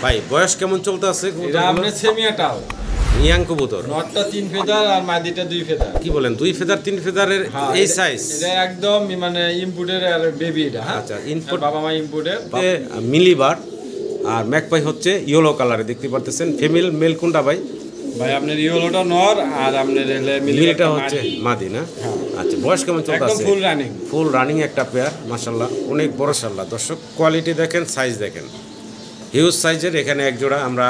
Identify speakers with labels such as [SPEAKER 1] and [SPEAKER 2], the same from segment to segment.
[SPEAKER 1] ভাই বয়স কেমন চলতে আছে?
[SPEAKER 2] এটা আপনি সেমিয়াটাল
[SPEAKER 1] ইয়াং কবুতর,
[SPEAKER 2] নটটা 3 ফেদার আর মাদিটা 2 ফেদার।
[SPEAKER 1] কি বলেন 2 ফেদার 3 ফেদারের এই সাইজ?
[SPEAKER 2] এটা একদম মানে ইম্পোর্টের আর বেবি এটা।
[SPEAKER 1] আচ্ছা, ইম্পোর্ট
[SPEAKER 2] বাবা মা ইম্পোর্টের।
[SPEAKER 1] মিলিবার আর ম্যাকপাই হচ্ছে ইয়েলো কালারে দেখতে পারতেছেন। ফিমেল মেল কোনটা ভাই?
[SPEAKER 2] ভাই আপনার ইয়েলোটা নর আর আপনার
[SPEAKER 1] মিলিটা হচ্ছে মাদি না? আচ্ছা, বয়স কেমন চলতে আছে?
[SPEAKER 2] ফুল রানিং,
[SPEAKER 1] ফুল রানিং একটা পেয়ার, মাশাআল্লাহ অনেক বড় শাল্লাহ। দর্শক কোয়ালিটি দেখেন, সাইজ দেখেন, হিউজ সাইজের। এখানে এক জোড়া আমরা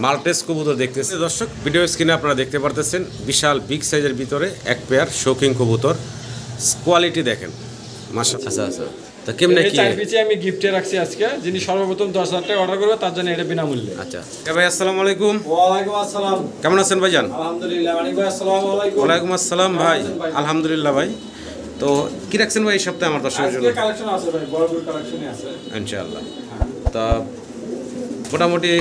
[SPEAKER 1] মাল্টেস কবুতর দেখতেছি। দর্শক ভিডিও স্ক্রিনে আপনারা দেখতে পারতেছেন বিশাল বিগ সাইজের ভিতরে এক পেয়ার শৌখিন কবুতর। কোয়ালিটি দেখেন মাশাআল্লাহ। আচ্ছা আচ্ছা, তা কেমনে কি?
[SPEAKER 2] চার পিছে আমি গিফটে রাখছি আজকে, যিনি সর্বপ্রথম 10,000 টাকা অর্ডার করবে তার জন্য এটা বিনামূল্যে।
[SPEAKER 1] আচ্ছা ভাই, আসসালামু আলাইকুম।
[SPEAKER 2] ওয়ালাইকুম আসসালাম।
[SPEAKER 1] কেমন আছেন ভাইজান?
[SPEAKER 2] আলহামদুলিল্লাহ। মানিক ভাই আসসালামু আলাইকুম।
[SPEAKER 1] ওয়ালাইকুম আসসালাম ভাই। আলহামদুলিল্লাহ ভাই। তো কি রাখছেন ভাই এই সপ্তাহে আমার দর্শকের জন্য?
[SPEAKER 2] আজকে কালেকশন আছে ভাই, বড় বড় কালেকশনই আছে
[SPEAKER 1] ইনশাআল্লাহ। তা মোটামুটি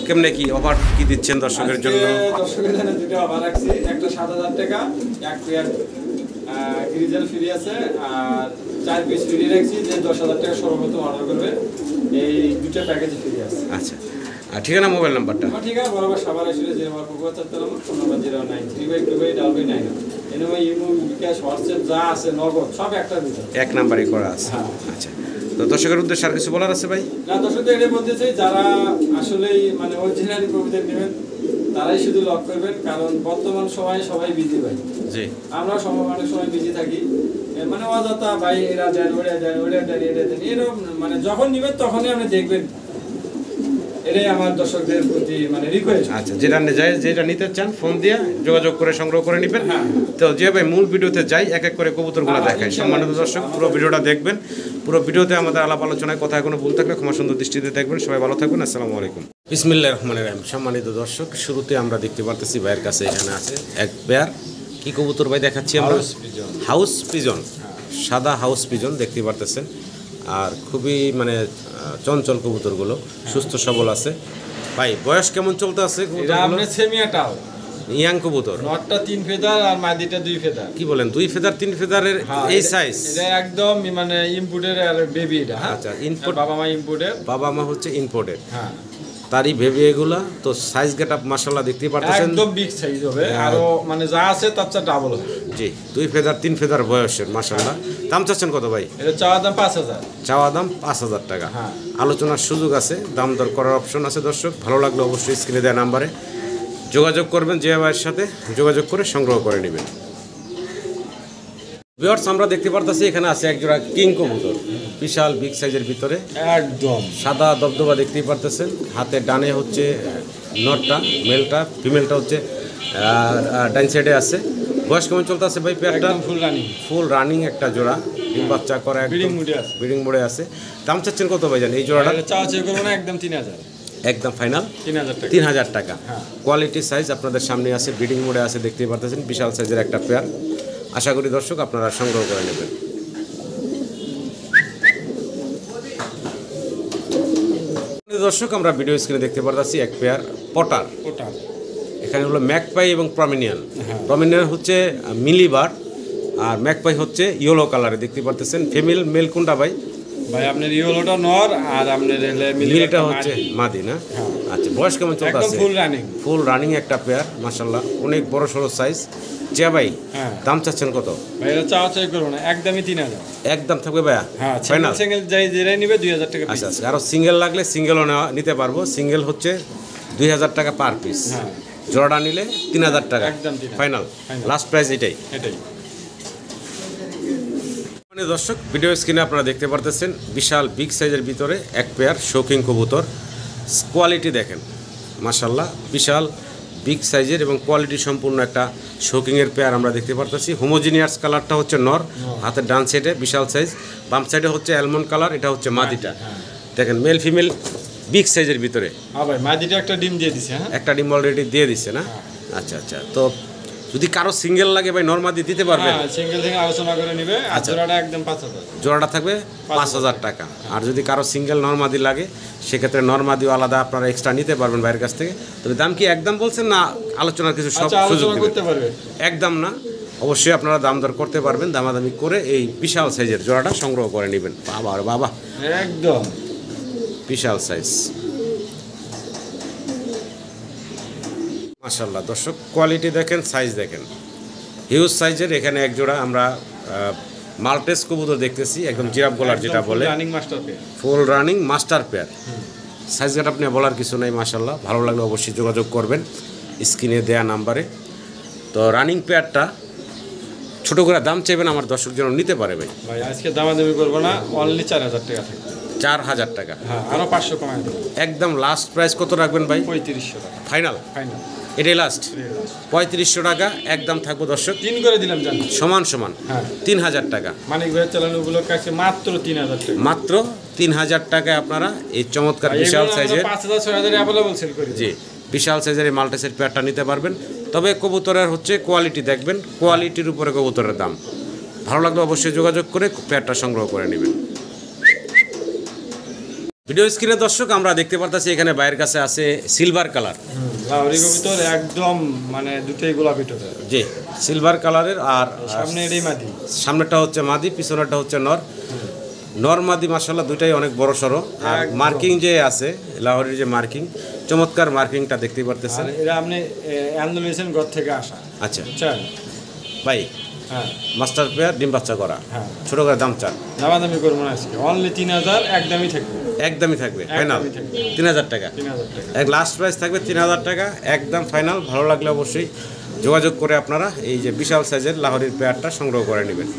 [SPEAKER 1] কেমনে কি অফার কি দিচ্ছেন দর্শকের জন্য?
[SPEAKER 2] দর্শকের জন্য দুটো অফার রাখছি, একটা 7,000 টাকা, এক পেয়ার গ্রিজেল ফ্রি আছে, আর 4 পিস ফ্রি রাখছি। যে 10,000 টাকা সর্বপ্রথম অর্ডার করবে এই দুটো প্যাকেজ ফ্রি আছে।
[SPEAKER 1] আচ্ছা, আর ঠিকানা মোবাইল নাম্বারটা?
[SPEAKER 2] আমার ঠিকানা বরাবর সাভার আসলে যে আমার পুকুরচার তেলাম, ফোন নাম্বার 0935229 এনওয়াই ইমো বিকাশ হোয়াটসঅ্যাপ যা আছে নগদ সব একটার ভিতরে
[SPEAKER 1] এক নাম্বারই করা আছে। আচ্ছা, তো দর্শকের উদ্দেশ্যে আর কিছু বলার আছে ভাই?
[SPEAKER 2] না, দর্শকদের এটা বলতে চাই, যারা আসলেই মানে অরিজিনালি কবিতা নেবেন তারাই শুধু লক করবেন, কারণ বর্তমান সময়ে সবাই বিজি ভাই।
[SPEAKER 1] জি,
[SPEAKER 2] আমরা অনেক সময় বিজি থাকি, মানে অযথা ভাই এরা দেন ওরা দেন ওরা দেন এটা দেন এরকম, মানে যখন নিবেন তখনই আপনি দেখবেন। এটাই আমার দর্শকদের প্রতি মানে রিকোয়েস্ট।
[SPEAKER 1] আচ্ছা, যেটা নিতে চান ফোন দিয়ে যোগাযোগ করে সংগ্রহ করে নেবেন। তো যে ভাই মূল ভিডিওতে যাই, এক এক করে কবুতরগুলো দেখাই। সম্মানিত দর্শক পুরো ভিডিওটা দেখবেন। পুরো ভিডিওতে আমাদের আলাপ আলোচনায় কথা কোনো ভুল থাকলে ক্ষমা সুন্দর দৃষ্টিতে দেখবেন। সবাই ভালো থাকবেন। আসসালামু আলাইকুম। বিসমিল্লাহির রহমানির রহিম। সম্মানিত দর্শক, শুরুতে আমরা দেখতে পারতেছি ভাইয়ের কাছে এখানে আছে এক পেয়ার কি কবুতর ভাই দেখাচ্ছি আমরা? হাউস পিজন, সাদা হাউস পিজন দেখতে পারতেছেন। আর খুবই মানে চঞ্চল কবুতরগুলো, সুস্থ সবল আছে। ভাই বয়স কেমন চলতে আছে?
[SPEAKER 2] এটা আপনি সেমিয়াটাল
[SPEAKER 1] ইয়াং কবুতর,
[SPEAKER 2] নটটা 3 ফেদার আর মাদিটা 2 ফেদার।
[SPEAKER 1] কি বলেন 2 ফেদার 3 ফেদারের এই সাইজ?
[SPEAKER 2] এটা একদম মানে ইম্পোর্টের আর বেবি এটা।
[SPEAKER 1] আচ্ছা, ইম্পোর্ট,
[SPEAKER 2] বাবা মা ইম্পোর্টের।
[SPEAKER 1] বাবা মা হচ্ছে ইম্পোর্টেড।
[SPEAKER 2] হ্যাঁ,
[SPEAKER 1] তারই বেবি এগুলা। তো সাইজ গেটআপ মাশাআল্লাহ দেখতে পারতেছেন,
[SPEAKER 2] একদম বিগ সাইজ হবে, আর মানে যা আছে তার চেয়ে ডাবল হবে।
[SPEAKER 1] জি, 2 ফেদার 3 ফেদার বয়সের মাশাআল্লাহ। দাম চাচ্ছেন কত ভাই?
[SPEAKER 2] এটা চাওয়া দাম 5,000।
[SPEAKER 1] চাওয়া দাম 5,000 টাকা। আলোচনার সুযোগ আছে, দাম দর করার অপশন আছে। দর্শক ভালো লাগলে অবশ্যই স্ক্রিনে দেওয়া নাম্বারে যোগাযোগ করবেন, যে ভাইয়ের সাথে যোগাযোগ করে সংগ্রহ করে নেবেন। ভিউয়ার্স, আমরা দেখতে পারতেছি এখানে আছে এক জোড়া কিং কবুতর, বিশাল বিগ সাইজের ভিতরে,
[SPEAKER 2] একদম
[SPEAKER 1] সাদা দবদবা দেখতেই পারতেছেন। হাতে ডানে হচ্ছে নটটা, মেলটা, ফিমেলটা হচ্ছে ডাইন সাইডে আছে। বয়স কেমন চলতে আছে ভাই পেয়ারটা?
[SPEAKER 2] ফুল রানিং,
[SPEAKER 1] ফুল রানিং একটা জোড়া, ডিম বাচ্চা করা, ব্রিডিং মোডে আছে। দাম চাচ্ছেন কত ভাই জানেন এই জোড়াটা?
[SPEAKER 2] চাওয়া চেয়ে করবো না, একদম 3,000,
[SPEAKER 1] একদম ফাইনাল
[SPEAKER 2] 3,000
[SPEAKER 1] টাকা। কোয়ালিটি সাইজ আপনাদের সামনে আছে, ব্রিডিং মোডে আছে দেখতেই পারতেছেন। বিশাল সাইজের একটা পেয়ার, আশা করি দর্শক আপনারা সংগ্রহ করে নেবেন। দর্শক আমরা ভিডিও স্ক্রিনে দেখতে পারতেছি এক পেয়ার পটার। এখানে হলো ম্যাকপাই এবং প্রমিনিয়ান। প্রমিনিয়ান হচ্ছে মিলিবার আর ম্যাকপাই হচ্ছে ইয়েলো কালারে দেখতে পারতেছেন। ফিমেল মেল কোনটা ভাই?
[SPEAKER 2] ভাই আপনার ইয়েলোটা নর আর আপনার
[SPEAKER 1] মিলিটা হচ্ছে মাদি না? আচ্ছা, বয়স কেমন চলতে আছে? ফুল রানিং একটা পেয়ার, মাশাআল্লাহ অনেক বড় সড়ো সাইজ। যে ভাই দাম চাচ্ছেন কত?
[SPEAKER 2] ভাই এটা চাওয়া চাই করবো না, একদমই 3,000।
[SPEAKER 1] একদম থাকবে ভাইয়া?
[SPEAKER 2] হ্যাঁ, ফাইনাল। সিঙ্গেল যাই যেটাই নিবে 2,000 টাকা।
[SPEAKER 1] আচ্ছা আচ্ছা, আরো সিঙ্গেল লাগলে সিঙ্গেলও নিতে পারবো। সিঙ্গেল হচ্ছে 2,000 টাকা পার পিস। জোড়াটা নিলে 3,000 টাকা একদম ফাইনাল, লাস্ট প্রাইস এটাই। মানে দর্শক ভিডিও স্ক্রিনে আপনারা দেখতে পারতেছেন বিশাল বিগ সাইজের ভিতরে এক পেয়ার শৌখিন কবুতর। কোয়ালিটি দেখেন মাশাআল্লাহ, বিশাল বিগ সাইজের এবং কোয়ালিটি সম্পূর্ণ একটা শৌখিনের পেয়ার আমরা দেখতে পারতেছি। হোমোজিনিয়াস কালারটা হচ্ছে নর, হাতের ডান সাইডে বিশাল সাইজ, বাম সাইডে হচ্ছে অ্যালমন্ড কালার, এটা হচ্ছে মাদিটা। দেখেন মেল ফিমেল বিগ সাইজের ভিতরে।
[SPEAKER 2] হ্যাঁ ভাই, মাদিটা একটা ডিম দিয়ে দিছে।
[SPEAKER 1] একটা ডিম অলরেডি দিয়ে দিছে না? আচ্ছা আচ্ছা, তো যদি কারো সিঙ্গেল লাগে ভাই নরমাদি দিতে পারবেন?
[SPEAKER 2] সিঙ্গেল থেকে আলোচনা করে নিবে। আর জোড়াটা একদম 5,000,
[SPEAKER 1] জোড়াটা থাকবে 5,000 টাকা। আর যদি কারো সিঙ্গেল নরমাদি লাগে সেক্ষেত্রে নরমাদিও আলাদা আপনারা এক্সট্রা নিতে পারবেন ভাইয়ের কাছ থেকে। তবে দাম কি একদম বলছেন না আলোচনার কিছু সব সুযোগ করতে পারবে? একদম না, অবশ্যই আপনারা দাম দর করতে পারবেন, দামাদামি করে এই বিশাল সাইজের জোড়াটা সংগ্রহ করে নেবেন। বাবা আর বাবা,
[SPEAKER 2] একদম
[SPEAKER 1] বিশাল সাইজ। মাশাআল্লাহ দর্শক, কোয়ালিটি দেখেন, সাইজ দেখেন, হিউজ সাইজের। এখানে এক জোড়া আমরা মাল্টেস কবুতর দেখতেছি, একদম জিরাফ গলার যেটা বলে,
[SPEAKER 2] running master pair,
[SPEAKER 1] full running master pair. Size গাট আপনি বলার কিছু নেই। মাশাআল্লাহ, ভালো লাগলে অবশ্যই যোগাযোগ করবেন স্ক্রিনে দেয়া নাম্বারে। তো রানিং পেয়ারটা ছোট করে দাম চাইবেন, আমার দর্শক যেন নিতে পারে ভাই।
[SPEAKER 2] ভাই আজকে দামাদামি করবো না, অনলি 4000 টাকা থাকবে।
[SPEAKER 1] 4000 টাকা,
[SPEAKER 2] হ্যাঁ, আরো 500 কমাই দেবো।
[SPEAKER 1] একদম লাস্ট প্রাইস কত রাখবেন ভাই?
[SPEAKER 2] 3500 টাকা
[SPEAKER 1] ফাইনাল,
[SPEAKER 2] ফাইনাল,
[SPEAKER 1] এটাই লাস্ট। 3500 টাকা একদম থাকবো দর্শক,
[SPEAKER 2] 3 করে দিলাম জান,
[SPEAKER 1] সমান সমান।
[SPEAKER 2] হ্যাঁ,
[SPEAKER 1] 3000 টাকা
[SPEAKER 2] মানিক ভাইয়ের চালানোগুলো কাছে মাত্র 3000 টাকা,
[SPEAKER 1] মাত্র 3000 টাকায় আপনারা এই চমৎকার বিশাল সাইজের
[SPEAKER 2] 5000 6000 অ্যাভেলেবল সেল করি।
[SPEAKER 1] জি, বিশাল সাইজের এই মাল্টেসের পেয়ারটা নিতে পারবেন। তবে কবুতরের হচ্ছে কোয়ালিটি দেখবেন, কোয়ালিটির উপরে কবুতরের দাম। ভালো লাগলে অবশ্যই যোগাযোগ করে পেয়ারটা সংগ্রহ করে নেবেন। ভিডিও স্ক্রিনে দর্শক আমরা দেখতে পারতেছি এখানে বাইরের কাছে আছে সিলভার কালার।
[SPEAKER 2] লাহোরি কবুতর একদম মানে দুটোই গোলাপি টোটা।
[SPEAKER 1] জি, সিলভার কালারের। আর
[SPEAKER 2] সামনে এটাই মাদি,
[SPEAKER 1] সামনেটা হচ্ছে মাদি, পিছনেরটা হচ্ছে নর। নর মাদি মাশাআল্লাহ দুইটাই অনেক বড় সড়ো। আর মার্কিং যে আছে লাহোরির যে মার্কিং, চমৎকার মার্কিংটা দেখতে পারতেছেন।
[SPEAKER 2] আর এরা আপনি অ্যান্ডোলেশন ঘর থেকে আসা।
[SPEAKER 1] আচ্ছা
[SPEAKER 2] বুঝছেন
[SPEAKER 1] ভাই,
[SPEAKER 2] হ্যাঁ,
[SPEAKER 1] মাস্টার পেয়ার ডিম বাচ্চা করা,
[SPEAKER 2] হ্যাঁ,
[SPEAKER 1] ছোট করে দাম চান।
[SPEAKER 2] দামাদামি করবো না আজকে, অনলি 3000 একদমই থাকবে,
[SPEAKER 1] একদমই থাকবে ফাইনাল 3000 টাকা।
[SPEAKER 2] 3000 টাকা
[SPEAKER 1] এক লাস্ট প্রাইস থাকবে 3000 টাকা একদম ফাইনাল। ভালো লাগলে অবশ্যই যোগাযোগ করে আপনারা এই যে বিশাল সাইজের লাহোরির পেয়ারটা সংগ্রহ করে নেবেন।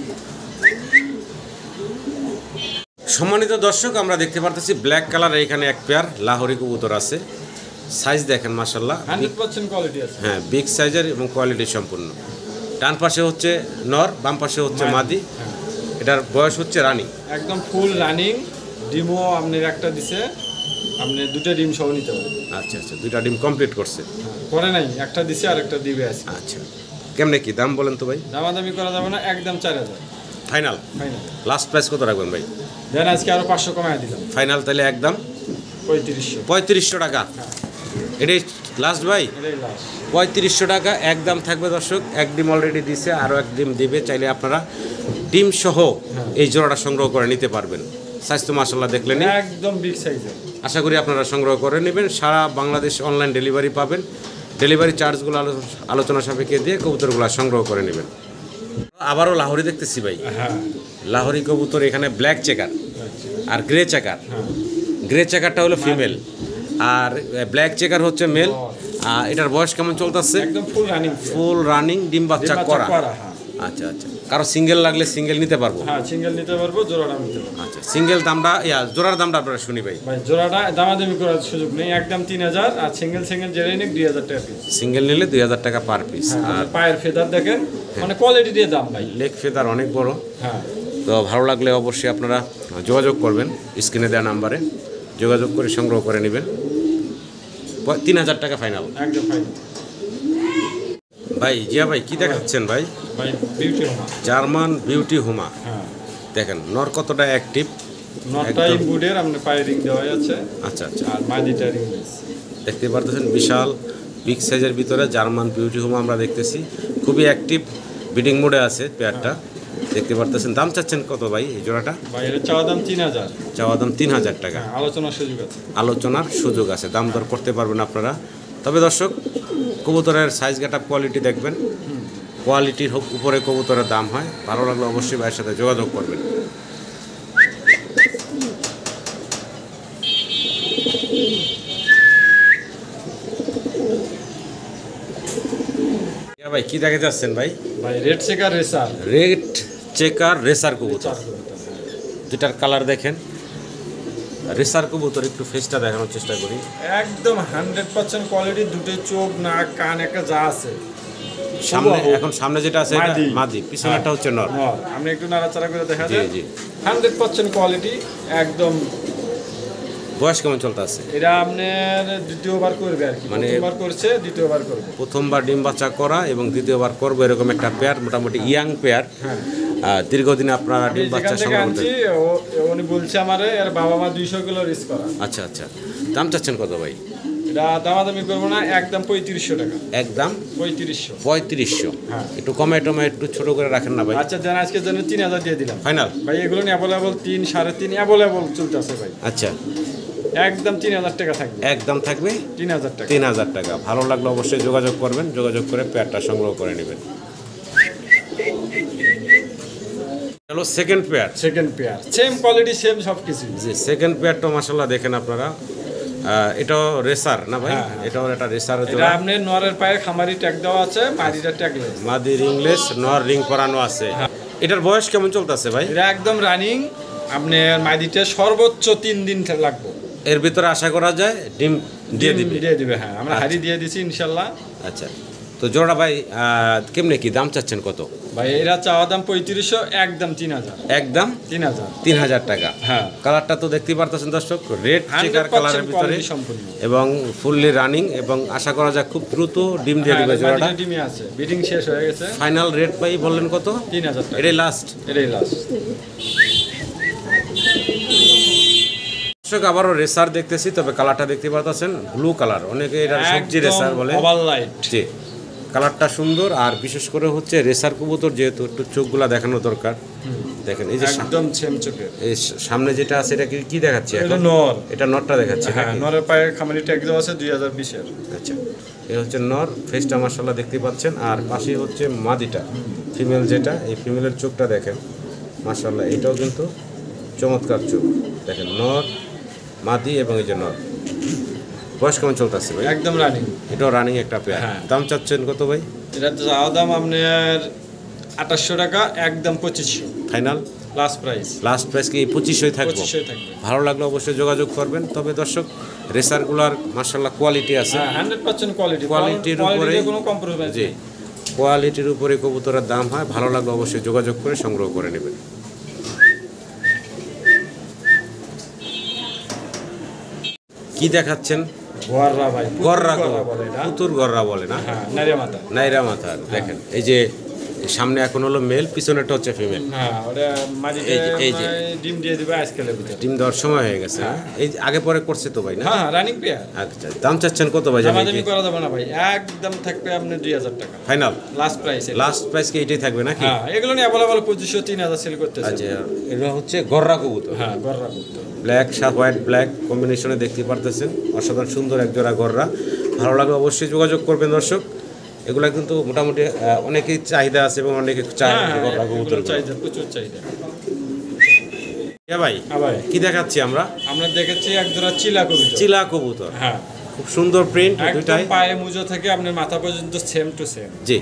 [SPEAKER 1] সম্মানিত দর্শক, আমরা দেখতে পারতেছি ব্ল্যাক কালার এখানে এক পেয়ার লাহোরি কবুতর আছে। সাইজ দেখেন মাশাআল্লাহ,
[SPEAKER 2] 100% কোয়ালিটি আছে।
[SPEAKER 1] হ্যাঁ, বিগ সাইজের এবং কোয়ালিটি সম্পূর্ণ। ডান পাশে হচ্ছে নর, বাম পাশে হচ্ছে মাদি। এটার বয়স হচ্ছে রানী,
[SPEAKER 2] একদম ফুল রানিং। ডিমও আপনার একটা দিছে, আপনি দুটো ডিম সহ নিতে পারেন।
[SPEAKER 1] আচ্ছা আচ্ছা, দুইটা ডিম কমপ্লিট করছে,
[SPEAKER 2] করে নাই, একটা দিছে আর একটা দিবে আছে।
[SPEAKER 1] আচ্ছা, কেমনে কি দাম বলেন তো ভাই?
[SPEAKER 2] দামাদামি করা যাবে না, একদম 4000
[SPEAKER 1] ফাইনাল।
[SPEAKER 2] ফাইনাল।
[SPEAKER 1] লাস্ট প্রাইস কত রাখবেন ভাই?
[SPEAKER 2] দেন আজকে আরো 500 কমায় দিলাম,
[SPEAKER 1] ফাইনাল তাহলে একদম
[SPEAKER 2] 3500
[SPEAKER 1] টাকা। এটাই লাস্ট ভাই,
[SPEAKER 2] এটাই লাস্ট।
[SPEAKER 1] 3500 টাকা একদম থাকবে দর্শক। এক ডিম অলরেডি দিছে, আরও এক ডিম দিবে। চাইলে আপনারা ডিম সহ এই জোড়াটা সংগ্রহ করে নিতে পারবেন। সাইজ তো মাশাআল্লাহ দেখলেন,
[SPEAKER 2] একদম বিগ সাইজের।
[SPEAKER 1] আশা করি আপনারা সংগ্রহ করে নেবেন। সারা বাংলাদেশ অনলাইন ডেলিভারি পাবেন। ডেলিভারি চার্জগুলো আলোচনা সাপেক্ষে দিয়ে কবুতরগুলো সংগ্রহ করে নেবেন। আবারও লাহোরি দেখতেছি ভাই,
[SPEAKER 2] হ্যাঁ,
[SPEAKER 1] লাহোরি কবুতর এখানে ব্ল্যাক চেকার আর গ্রে চেকার। গ্রে চেকারটা হলো ফিমেল আর ব্ল্যাক চেকার হচ্ছে মেল। এটার বয়স কেমন চলতেছে?
[SPEAKER 2] একদম ফুল রানিং,
[SPEAKER 1] ফুল রানিং, ডিম বাচ্চা করা। আচ্ছা আচ্ছা, কারো সিঙ্গেল লাগলে সিঙ্গেল নিতে পারবো?
[SPEAKER 2] হ্যাঁ, সিঙ্গেল নিতে পারবো, জোড়াটা নিতে পারবো।
[SPEAKER 1] আচ্ছা, সিঙ্গেল দামটা জোড়ার দামটা আপনারা শুনি ভাই।
[SPEAKER 2] ভাই জোড়াটা দামাদামি করার সুযোগ নেই, একদম 3000। আর সিঙ্গেল যেটাই নিক 2000 টাকা পিস।
[SPEAKER 1] সিঙ্গেল নিলে 2000 টাকা পার পিস।
[SPEAKER 2] আর পায়ের ফেদার দেখেন, মানে কোয়ালিটি দিয়ে দাম ভাই।
[SPEAKER 1] লেগ ফেদার অনেক বড়।
[SPEAKER 2] হ্যাঁ,
[SPEAKER 1] তো ভালো লাগলে অবশ্যই আপনারা যোগাযোগ করবেন, স্ক্রিনে দেওয়া নাম্বারে যোগাযোগ করে সংগ্রহ করে নেবেন। 3000 টাকা ফাইনাল,
[SPEAKER 2] একদম ফাইনাল।
[SPEAKER 1] ভাই জিয়া ভাই কি দেখাচ্ছেন ভাই?
[SPEAKER 2] ভাই বিউটি হোমা,
[SPEAKER 1] জার্মান বিউটি হোমা।
[SPEAKER 2] হ্যাঁ,
[SPEAKER 1] দেখেন নর কতটা অ্যাক্টিভ।
[SPEAKER 2] নটটাই বুডের, আপনি পায়ে রিং দেওয়া আছে।
[SPEAKER 1] আচ্ছা আচ্ছা,
[SPEAKER 2] আর মাদিটা রিং
[SPEAKER 1] দেখতে পারতেছেন বিশাল বিগ সাইজের ভিতরে জার্মান বিউটি হোমা আমরা দেখতেছি। খুবই অ্যাক্টিভ, বিডিং মোডে আছে পেয়ারটা, দেখতে পারতেছেন। দাম চাচ্ছেন কত ভাই এই জোড়াটা?
[SPEAKER 2] ভাই এর চাওয়া দাম 3000,
[SPEAKER 1] চাওয়া দাম 3000 টাকা।
[SPEAKER 2] আলোচনার সুযোগ আছে,
[SPEAKER 1] আলোচনার সুযোগ আছে, দাম দর করতে পারবেন আপনারা। তবে দর্শক, কবুতরের সাইজ গেট আপ কোয়ালিটি দেখবেন, কোয়ালিটির উপরে কবুতরের দাম হয়। ভালো লাগলে অবশ্যই ভাইয়ের সাথে যোগাযোগ করবেন। ভাই কি দেখে যাচ্ছেন ভাই?
[SPEAKER 2] ভাই red checker racer,
[SPEAKER 1] red checker racer কবুতর। দুটার কালার দেখেন। রেসার কবুতর একটু ফেসটা দেখানোর চেষ্টা করি।
[SPEAKER 2] একদম 100% কোয়ালিটি, দুটো চোখ, নাক, কান একটা যা আছে।
[SPEAKER 1] সামনে এখন সামনে যেটা আছে এটা মাদি, পিছনেরটা হচ্ছে নর।
[SPEAKER 2] আপনি একটু নাড়াচাড়া করে দেখা যায়।
[SPEAKER 1] জি জি,
[SPEAKER 2] 100% কোয়ালিটি একদম।
[SPEAKER 1] বয়স কেমন চলতে আছে?
[SPEAKER 2] এটা আপনার দ্বিতীয়বার করবে আর কি, মানে প্রথমবার করছে, দ্বিতীয়বার করবে।
[SPEAKER 1] প্রথমবার ডিম বাচ্চা করা এবং দ্বিতীয়বার করবে এরকম একটা পেয়ার, মোটামুটি ইয়াং পেয়ার।
[SPEAKER 2] হ্যাঁ,
[SPEAKER 1] দীর্ঘদিন আপনারা ডিম বাচ্চা সংগ্রহ করতে।
[SPEAKER 2] উনি বলছে আমারে এর বাবা মা 200 কিলো রিস্ক করা।
[SPEAKER 1] আচ্ছা আচ্ছা, দাম চাচ্ছেন কত ভাই?
[SPEAKER 2] এটা দামাদামি করবো না, একদম 3500 টাকা।
[SPEAKER 1] একদম
[SPEAKER 2] 3500।
[SPEAKER 1] হ্যাঁ, একটু কমে টমে একটু ছোট করে রাখেন না ভাই?
[SPEAKER 2] আচ্ছা দেন, আজকে জন্য 3000 দিয়ে দিলাম
[SPEAKER 1] ফাইনাল।
[SPEAKER 2] ভাই এগুলো নিয়ে অ্যাভেলেবল 3 3.5 অ্যাভেলেবল চলতেছে ভাই।
[SPEAKER 1] আচ্ছা,
[SPEAKER 2] একদম 3000 টাকা থাকবে,
[SPEAKER 1] একদম থাকবে
[SPEAKER 2] 3000 টাকা।
[SPEAKER 1] 3000 টাকা। ভালো লাগলে অবশ্যই যোগাযোগ করবেন, যোগাযোগ করে পেয়ারটা সংগ্রহ করে নেবেন। Hello second pair.
[SPEAKER 2] Second pair same quality same সবকিছু।
[SPEAKER 1] জি সেকেন্ড পেয়ারটা মাশাআল্লাহ দেখেন আপনারা, এটাও রেসার না ভাই?
[SPEAKER 2] হ্যাঁ, হ্যাঁ।
[SPEAKER 1] এটাও একটা রেসার
[SPEAKER 2] এটা
[SPEAKER 1] জোড়া।
[SPEAKER 2] আপনার নরের পায়ে খামারি ট্যাগ দেওয়া আছে, মাদিটা ট্যাগলেস।
[SPEAKER 1] মাদির ইংলিশ নর রিং পরানো আছে। এটার বয়স কেমন চলতেছে ভাই?
[SPEAKER 2] এটা একদম রানিং, আপনার মাদিটা সর্বোচ্চ 3 দিন লাগবে।
[SPEAKER 1] এর ভিতরে আশা করা যায় ডিম দিয়ে দিবে।
[SPEAKER 2] দিয়ে দিবে, হ্যাঁ আমরা
[SPEAKER 1] আচ্ছা।
[SPEAKER 2] হাড়ি দিয়ে দিছি ইনশাল্লাহ।
[SPEAKER 1] আচ্ছা, তো জোড়া ভাই কেমনে কি দাম চাচ্ছেন কত?
[SPEAKER 2] ভাই এরা চাওয়া দাম 3500, একদম 3000।
[SPEAKER 1] একদম
[SPEAKER 2] 3000।
[SPEAKER 1] 3000 টাকা।
[SPEAKER 2] হ্যাঁ।
[SPEAKER 1] কালারটা তো দেখতেই পারতেছেন দর্শক, রেড চেকার
[SPEAKER 2] 100%
[SPEAKER 1] কালারের ভিতরে
[SPEAKER 2] quality সম্পূর্ণ।
[SPEAKER 1] এবং ফুললি রানিং, এবং আশা করা যায় খুব দ্রুত ডিম দিয়ে
[SPEAKER 2] হ্যাঁ,
[SPEAKER 1] দিবে জোড়াটা।
[SPEAKER 2] মাদিটা ডিমে আছে, বিডিং শেষ হয়ে গেছে।
[SPEAKER 1] ফাইনাল রেট ভাই বললেন কত?
[SPEAKER 2] 3000 টাকা।
[SPEAKER 1] এটাই লাস্ট।
[SPEAKER 2] এটাই লাস্ট।
[SPEAKER 1] দর্শক আবারও রেসার দেখতেছি, তবে কালারটা দেখতে পারতেছেন ব্লু কালার, অনেকে এটা সবজি রেসার বলে।
[SPEAKER 2] Over light.
[SPEAKER 1] জি, কালারটা সুন্দর, আর বিশেষ করে হচ্ছে রেসার কবুতর যেহেতু একটু চোখগুলা দেখানো দরকার। দেখেন এই যে
[SPEAKER 2] একদম সেম চোখের।
[SPEAKER 1] এই সামনে যেটা আছে এটা কি দেখাচ্ছে
[SPEAKER 2] এটা
[SPEAKER 1] এখন?
[SPEAKER 2] নর।
[SPEAKER 1] এটা নরটা দেখাচ্ছে
[SPEAKER 2] হ্যাঁ,
[SPEAKER 1] নাকি?
[SPEAKER 2] নরের পায়ে খামারি ট্যাগ দেওয়া আছে 2020 এর।
[SPEAKER 1] আচ্ছা, এই হচ্ছে নর, ফেসটা মাশাআল্লাহ দেখতে পাচ্ছেন, আর পাশে হচ্ছে মাদিটা ফিমেল, যেটা এই ফিমেলের চোখটা দেখেন মাশাআল্লাহ, এটাও কিন্তু চমৎকার চোখ। দেখেন নর মাদি এবং এই যে নর। বয়স কেমন চলতেছে ভাই?
[SPEAKER 2] একদম রানিং।
[SPEAKER 1] এটাও রানিং একটা পেয়ার।
[SPEAKER 2] হ্যাঁ।
[SPEAKER 1] দাম চাচ্ছেন কত ভাই?
[SPEAKER 2] এটা চাওয়া দাম আপনার 2800 টাকা, একদম 2500
[SPEAKER 1] final
[SPEAKER 2] last price.
[SPEAKER 1] Last price কি 2500 থাকবে?
[SPEAKER 2] 2500 থাকবে।
[SPEAKER 1] ভালো লাগলে অবশ্যই যোগাযোগ করবেন। তবে দর্শক রেসারগুলার মাশাআল্লাহ কোয়ালিটি আছে,
[SPEAKER 2] হ্যাঁ 100% কোয়ালিটি।
[SPEAKER 1] কোয়ালিটির উপরে
[SPEAKER 2] কোনো কম্প্রোমাইজ
[SPEAKER 1] জি,
[SPEAKER 2] নেই।
[SPEAKER 1] কোয়ালিটির উপরে কবুতরের দাম হয়। ভালো লাগলে অবশ্যই যোগাযোগ করে সংগ্রহ করে নেবেন। কি দেখাচ্ছেন?
[SPEAKER 2] গররা ভাই,
[SPEAKER 1] গররা,
[SPEAKER 2] বলে এটা।
[SPEAKER 1] পুতুর গররা বলে না?
[SPEAKER 2] হ্যাঁ, নারিয়া মাথা।
[SPEAKER 1] নাইরা মাথার। দেখেন এই যে সামনে এখন হলো মেল, পিছনেরটা হচ্ছে ফিমেল।
[SPEAKER 2] হ্যাঁ, ওটা মাদিতে
[SPEAKER 1] এই যে।
[SPEAKER 2] ডিম দিয়ে দিবে আজকালের ভিতরে।
[SPEAKER 1] ডিম দেওয়ার সময় হয়ে গেছে না? এই যে আগে পরে করছে তো ভাই না?
[SPEAKER 2] হ্যাঁ, রানিং পেয়ার।
[SPEAKER 1] আচ্ছা, দাম চাচ্ছেন কত ভাই?
[SPEAKER 2] দামাদামি করা যাবে না ভাই, একদম থাকবে আপনার 2000 টাকা
[SPEAKER 1] final
[SPEAKER 2] last price.
[SPEAKER 1] Last price কি এটাই থাকবে নাকি?
[SPEAKER 2] হ্যাঁ, এগুলো নিয়ে অ্যাভেলেবল 2500 3000 সেল করতেছে।
[SPEAKER 1] আচ্ছা, এটা হচ্ছে গররা কবুতর।
[SPEAKER 2] হ্যাঁ, গররা করতে
[SPEAKER 1] ব্ল্যাক হোয়াইট ব্ল্যাক কম্বিনেশনে দেখতে পারতেছেন, অসাধারণ সুন্দর এক জোড়া গররা। ভালো লাগলে অবশ্যই যোগাযোগ করবেন দর্শক। এগুলা কিন্তু মোটামুটি অনেকেই চাহিদা আছে এবং অনেকে চায় গররা কবুতর।
[SPEAKER 2] চাহিদা, প্রচুর চাহিদা।
[SPEAKER 1] ভাই
[SPEAKER 2] হ্যাঁ ভাই,
[SPEAKER 1] কি দেখাচ্ছি আমরা?
[SPEAKER 2] আমরা দেখেছি একজোড়া চিলা কবুতর।
[SPEAKER 1] চিলা কবুতর,
[SPEAKER 2] হ্যাঁ,
[SPEAKER 1] খুব সুন্দর প্রিন্ট
[SPEAKER 2] একদম
[SPEAKER 1] দুইটাই।
[SPEAKER 2] পায়ে মুজো থেকে আপনার মাথা পর্যন্ত সেম টু সেম।
[SPEAKER 1] জি,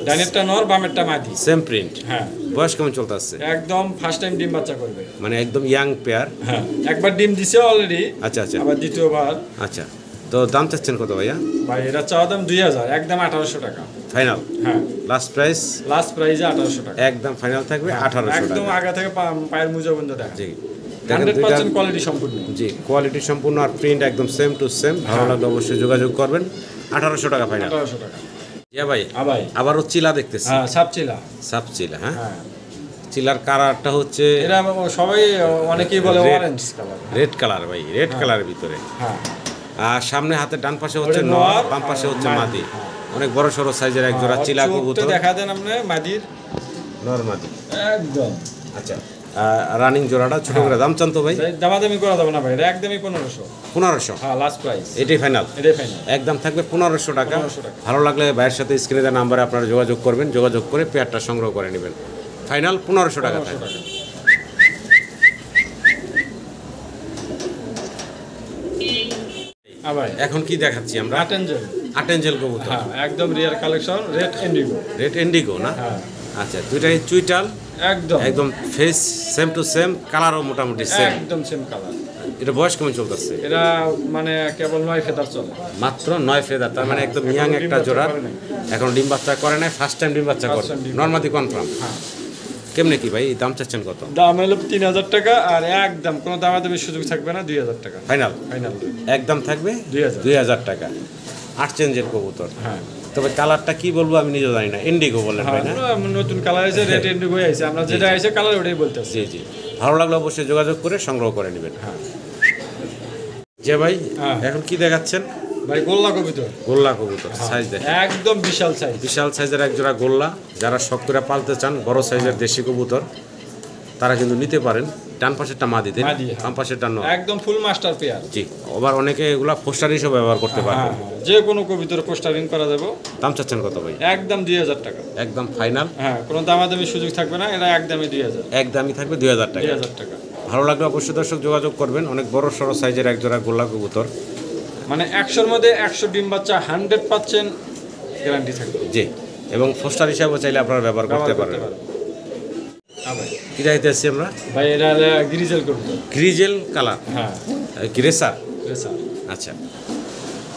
[SPEAKER 2] ডাইনেরটা নর, বামেরটা মাদি।
[SPEAKER 1] Same print.
[SPEAKER 2] হ্যাঁ,
[SPEAKER 1] বয়স কেমন চলতেছে?
[SPEAKER 2] একদম ফার্স্ট টাইম ডিম বাচ্চা করবে।
[SPEAKER 1] মানে একদম ইয়াং পেয়ার।
[SPEAKER 2] হ্যাঁ, একবার ডিম দিছে অলরেডি।
[SPEAKER 1] আচ্ছা আচ্ছা
[SPEAKER 2] আবার দ্বিতীয়বার।
[SPEAKER 1] আচ্ছা, তো দাম চাচ্ছেন কত ভাইয়া?
[SPEAKER 2] ভাই এরা চাওয়া দাম 2000, একদম 1800 টাকা।
[SPEAKER 1] ফাইনাল
[SPEAKER 2] হ্যাঁ,
[SPEAKER 1] লাস্ট প্রাইস
[SPEAKER 2] লাস্ট প্রাইসে 1800 টাকা।
[SPEAKER 1] একদম ফাইনাল থাকবে 1800
[SPEAKER 2] একদম
[SPEAKER 1] টাকা।
[SPEAKER 2] আগে থেকে পায়ের মুজো বন্ধ দেখা।
[SPEAKER 1] জি, দেখেন
[SPEAKER 2] 100% কোয়ালিটি সম্পূর্ণ।
[SPEAKER 1] জি, কোয়ালিটি সম্পূর্ণ, আর প্রিন্ট একদম সেম টু সেম। ভালো লাগলে অবশ্যই যোগাযোগ করবেন। 1800 টাকা ফাইনাল।
[SPEAKER 2] 1800 টাকা।
[SPEAKER 1] ইয়া ভাই,
[SPEAKER 2] ভাই
[SPEAKER 1] আবারও চিলা দেখতেছি।
[SPEAKER 2] হ্যাঁ, সাপচিলা।
[SPEAKER 1] সাপ চিলা। হ্যাঁ,
[SPEAKER 2] হ্যাঁ,
[SPEAKER 1] চিলার কালারটা হচ্ছে
[SPEAKER 2] এরা সবাই অনেকেই বলে
[SPEAKER 1] Red.
[SPEAKER 2] Orange colour.
[SPEAKER 1] Red colour ভাই, রেড কালারের ভিতরে।
[SPEAKER 2] হ্যাঁ,
[SPEAKER 1] আর সামনে হাতের ডান পাশে হচ্ছে
[SPEAKER 2] ওটা
[SPEAKER 1] নর,
[SPEAKER 2] নর,
[SPEAKER 1] বাম পাশে
[SPEAKER 2] আর
[SPEAKER 1] হচ্ছে
[SPEAKER 2] মাদি।
[SPEAKER 1] মাদি।
[SPEAKER 2] হ্যাঁ।
[SPEAKER 1] অনেক বড় সড়ো সাইজের এক জোড়া চিলা
[SPEAKER 2] চোখটা
[SPEAKER 1] কবুতর।
[SPEAKER 2] দেখা দেন আপনি মাদির।
[SPEAKER 1] নর মাদি।
[SPEAKER 2] একদম
[SPEAKER 1] আচ্ছা, রানিং জোড়াটা ছোট করে দাম চান তো ভাই?
[SPEAKER 2] দামাদামি করা যাবে না ভাই, এটা একদমই 1500।
[SPEAKER 1] 1500।
[SPEAKER 2] হ্যাঁ, লাস্ট প্রাইস।
[SPEAKER 1] এটাই ফাইনাল।
[SPEAKER 2] এটাই ফাইনাল।
[SPEAKER 1] একদম থাকবে 1500 টাকা।
[SPEAKER 2] 1500 টাকা।
[SPEAKER 1] ভালো লাগলে ভাইয়ের সাথে স্ক্রিনে দেওয়া নাম্বারে আপনারা যোগাযোগ করবেন, যোগাযোগ করে পেয়ারটা সংগ্রহ করে নেবেন। ফাইনাল 1500 টাকা
[SPEAKER 2] 1500
[SPEAKER 1] থাকবে।
[SPEAKER 2] টাকা। ভাই
[SPEAKER 1] এখন কি দেখাচ্ছি আমরা?
[SPEAKER 2] আটেনজেল।
[SPEAKER 1] আটেঞ্জেল কবুতর।
[SPEAKER 2] হ্যাঁ, একদম রিয়ার collection, red Indigo.
[SPEAKER 1] Red Indigo না?
[SPEAKER 2] হ্যাঁ,
[SPEAKER 1] আচ্ছা, দুইটাই চুইটাল,
[SPEAKER 2] একদম
[SPEAKER 1] একদম ফেস সেম টু সেম, কালারও মোটামুটি সেম।
[SPEAKER 2] একদম সেম কালার।
[SPEAKER 1] এটা বয়স কেমন চলতেছে?
[SPEAKER 2] এরা মানে কেবল 9 ফেদার চলে।
[SPEAKER 1] মাত্র 9 ফেদার, তার মানে একদম ইয়াং
[SPEAKER 2] ডিম
[SPEAKER 1] একটা
[SPEAKER 2] বাচ্চা
[SPEAKER 1] জোড়া।
[SPEAKER 2] করে নাই।
[SPEAKER 1] এখন ডিম বাচ্চা করে নাই, ফার্স্ট টাইম ডিম বাচ্চা
[SPEAKER 2] First
[SPEAKER 1] করে।
[SPEAKER 2] time ডিম
[SPEAKER 1] নরমাদি কনফার্ম।
[SPEAKER 2] হ্যাঁ,
[SPEAKER 1] কেমনে কি ভাই দাম চাচ্ছেন কত?
[SPEAKER 2] দাম হলো 3000 টাকা, আর একদম কোনো দামাদামির সুযোগ থাকবে না, 2000 টাকা
[SPEAKER 1] ফাইনাল
[SPEAKER 2] ফাইনাল।
[SPEAKER 1] একদম থাকবে
[SPEAKER 2] 2000
[SPEAKER 1] 2000 টাকা। আটচেঞ্জের কবুতর।
[SPEAKER 2] হ্যাঁ,
[SPEAKER 1] তবে কালারটা কি বলবো আমি নিজেও জানি না, ইন্ডিগো বললেন ভাই না?
[SPEAKER 2] হ্যাঁ, নতুন কালার আছে, রেড ইন্ডিগো আছে, আমরা যেটা আছে কালার ওটাই বলতেছি।
[SPEAKER 1] জি জি, ভালো লাগলে অবশ্যই যোগাযোগ করে সংগ্রহ করে নেবেন।
[SPEAKER 2] হ্যাঁ,
[SPEAKER 1] যে ভাই
[SPEAKER 2] হ্যাঁ।
[SPEAKER 1] এখন কি দেখাচ্ছেন?
[SPEAKER 2] ভাই গোল্লা কবিতর।
[SPEAKER 1] গোল্লা কবুতর, সাইজ দেখেন
[SPEAKER 2] একদম বিশাল সাইজ।
[SPEAKER 1] বিশাল সাইজের এক জোড়া গোল্লা। যারা শখ করে পালতে চান বড় সাইজের দেশি কবুতর, তারা কিন্তু নিতে পারেন। ডান পাশেরটা মাদি তাই না?
[SPEAKER 2] মাদি, হ্যাঁ।
[SPEAKER 1] বাম পাশেরটা নর।
[SPEAKER 2] একদম ফুল মাস্টার পেয়ার।
[SPEAKER 1] জি, আবার অনেকে এগুলা পোস্টার হিসেবে ব্যবহার করতে পারবে।
[SPEAKER 2] যে কোনো কবিতার পোস্টারিং করা যাবে।
[SPEAKER 1] দাম চাচ্ছেন কত ভাই?
[SPEAKER 2] একদম 2000 টাকা।
[SPEAKER 1] একদম ফাইনাল?
[SPEAKER 2] হ্যাঁ, কোনো দামাদামি সুযোগ থাকবে না, এটা একদমই 2000।
[SPEAKER 1] একদমই থাকবে 2000 টাকা।
[SPEAKER 2] 2000 টাকা।
[SPEAKER 1] ভালো লাগলে অবশ্যই দর্শক যোগাযোগ করবেন। অনেক বড় সড়ো সাইজের এক জোড়া গোল্লা কবুতর,
[SPEAKER 2] মানে 100-র মধ্যে 100 ডিম বাচ্চা 100% গ্যারান্টি থাকবে।
[SPEAKER 1] জি, এবং পোস্টার হিসাবে চাইলে আপনারা ব্যবহার করতে পারবেন।
[SPEAKER 2] হ্যাঁ ভাই।
[SPEAKER 1] কি চাইতে আসছি আমরা?
[SPEAKER 2] ভাই এটা গ্রিজেল করতে।
[SPEAKER 1] Grizzle colour?
[SPEAKER 2] হ্যাঁ।
[SPEAKER 1] গ্রেসার?
[SPEAKER 2] গ্রেসার।
[SPEAKER 1] আচ্ছা,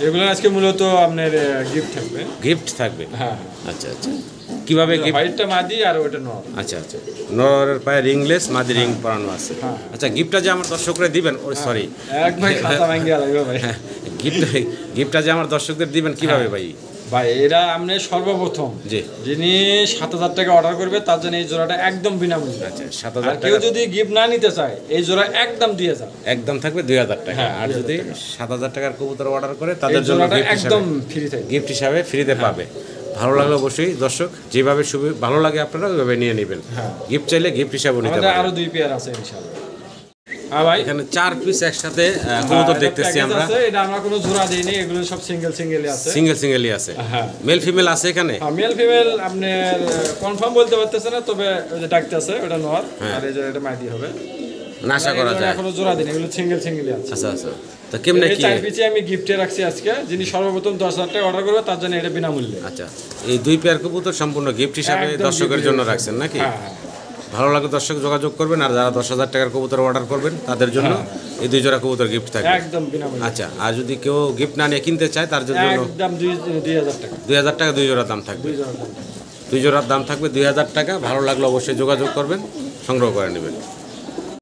[SPEAKER 2] এগুলো আজকে মূলত আপনার গিফট থাকবে।
[SPEAKER 1] গিফট থাকবে?
[SPEAKER 2] হ্যাঁ।
[SPEAKER 1] আচ্ছা আচ্ছা, কিভাবে গিফট?
[SPEAKER 2] হোয়াইটটা মাদি আর ওটা নর।
[SPEAKER 1] আচ্ছা আচ্ছা, নরের পায়ে রিংলেস, মাদি রিং পরানো আছে।
[SPEAKER 2] হ্যাঁ।
[SPEAKER 1] আচ্ছা, গিফটটা যে আমার দর্শকরা দিবেন, ও সরি,
[SPEAKER 2] এক ভাই খাতা ভাঙিয়ে লাগবে ভাই।
[SPEAKER 1] গিফটটা যে আমার দর্শকদের দিবেন কিভাবে ভাই?
[SPEAKER 2] ভাই এরা আপনি সর্বপ্রথম
[SPEAKER 1] জি,
[SPEAKER 2] যিনি 7000 টাকা অর্ডার করবে তার জন্য এই জোড়াটা একদম বিনামূল্যে।
[SPEAKER 1] আচ্ছা,
[SPEAKER 2] আর
[SPEAKER 1] 7000
[SPEAKER 2] কেউ
[SPEAKER 1] টাকা
[SPEAKER 2] যদি গিফট না নিতে চায় এই জোড়া একদম 2000।
[SPEAKER 1] একদম থাকবে 2000 টাকা।
[SPEAKER 2] হ্যাঁ,
[SPEAKER 1] আর
[SPEAKER 2] 2000
[SPEAKER 1] যদি
[SPEAKER 2] টাকা।
[SPEAKER 1] 7000 টাকার কবুতর অর্ডার করে
[SPEAKER 2] এই
[SPEAKER 1] তাদের জন্য
[SPEAKER 2] জোড়াটা
[SPEAKER 1] গিফট
[SPEAKER 2] একদম
[SPEAKER 1] হিসাবে,
[SPEAKER 2] ফ্রি থাকবে।
[SPEAKER 1] গিফট হিসাবে ফ্রিতে পাবে। ভালো লাগলে অবশ্যই দর্শক যেভাবে ভালো লাগে আপনারা ওইভাবে নিয়ে নেবেন।
[SPEAKER 2] হ্যাঁ।
[SPEAKER 1] গিফট চাইলে গিফট হিসাবে নিতে
[SPEAKER 2] আমাদের
[SPEAKER 1] পারেন।
[SPEAKER 2] আরো 2 পেয়ার আছে ইনশাআল্লাহ। হ্যাঁ ভাই,
[SPEAKER 1] এখানে 4 পিস একসাথে কবুতর
[SPEAKER 2] এটা
[SPEAKER 1] দেখতেছি
[SPEAKER 2] package
[SPEAKER 1] আমরা।
[SPEAKER 2] আছে, এটা আমরা কোনো জোড়া দেইনি, এগুলো সব সিঙ্গেলই আছে।
[SPEAKER 1] সিঙ্গেলই আছে?
[SPEAKER 2] হ্যাঁ।
[SPEAKER 1] মেল ফিমেল আছে এখানে?
[SPEAKER 2] হ্যাঁ, মেল ফিমেল আপনার কনফার্ম বলতে পারতেছে না, তবে ওই যে ডাকতে আছে ওটা নর, আর এই যে এটা মাদি হবে।
[SPEAKER 1] আশা করা যায়।
[SPEAKER 2] এখনো জোড়া দিন, এগুলো সিঙ্গেলই আছে।
[SPEAKER 1] আচ্ছা আচ্ছা, তো কেমনে
[SPEAKER 2] এই
[SPEAKER 1] কি?
[SPEAKER 2] 4 পিসে আমি গিফটে রাখছি আজকে, যিনি সর্বপ্রথম 10000 টাকা অর্ডার করবে তার জন্য এটা বিনামূল্যে।
[SPEAKER 1] আচ্ছা, এই 2 পেয়ার কবুতর সম্পূর্ণ গিফট হিসাবে
[SPEAKER 2] একদম
[SPEAKER 1] দর্শকের
[SPEAKER 2] gift
[SPEAKER 1] জন্য
[SPEAKER 2] হিসাবে।
[SPEAKER 1] রাখছেন নাকি?
[SPEAKER 2] হ্যাঁ, হ্যাঁ।
[SPEAKER 1] ভালো লাগে দর্শক যোগাযোগ করবেন। আর যারা 10,000 টাকার কবুতর অর্ডার করবেন তাদের জন্য এই 2 জোড়া কবুতর গিফট থাকবে।
[SPEAKER 2] একদম বিনামূল্যে।
[SPEAKER 1] আচ্ছা, আর যদি কেউ গিফট না নিয়ে কিনতে চায় তার জন্য
[SPEAKER 2] একদম 2000 টাকা।
[SPEAKER 1] 2000 টাকা 2 জোড়া দাম থাকবে।
[SPEAKER 2] 2 জোড়া দাম।
[SPEAKER 1] 2 জোড়ার দাম থাকবে 2000 টাকা। ভালো লাগলে অবশ্যই যোগাযোগ করবেন, সংগ্রহ করে নেবেন।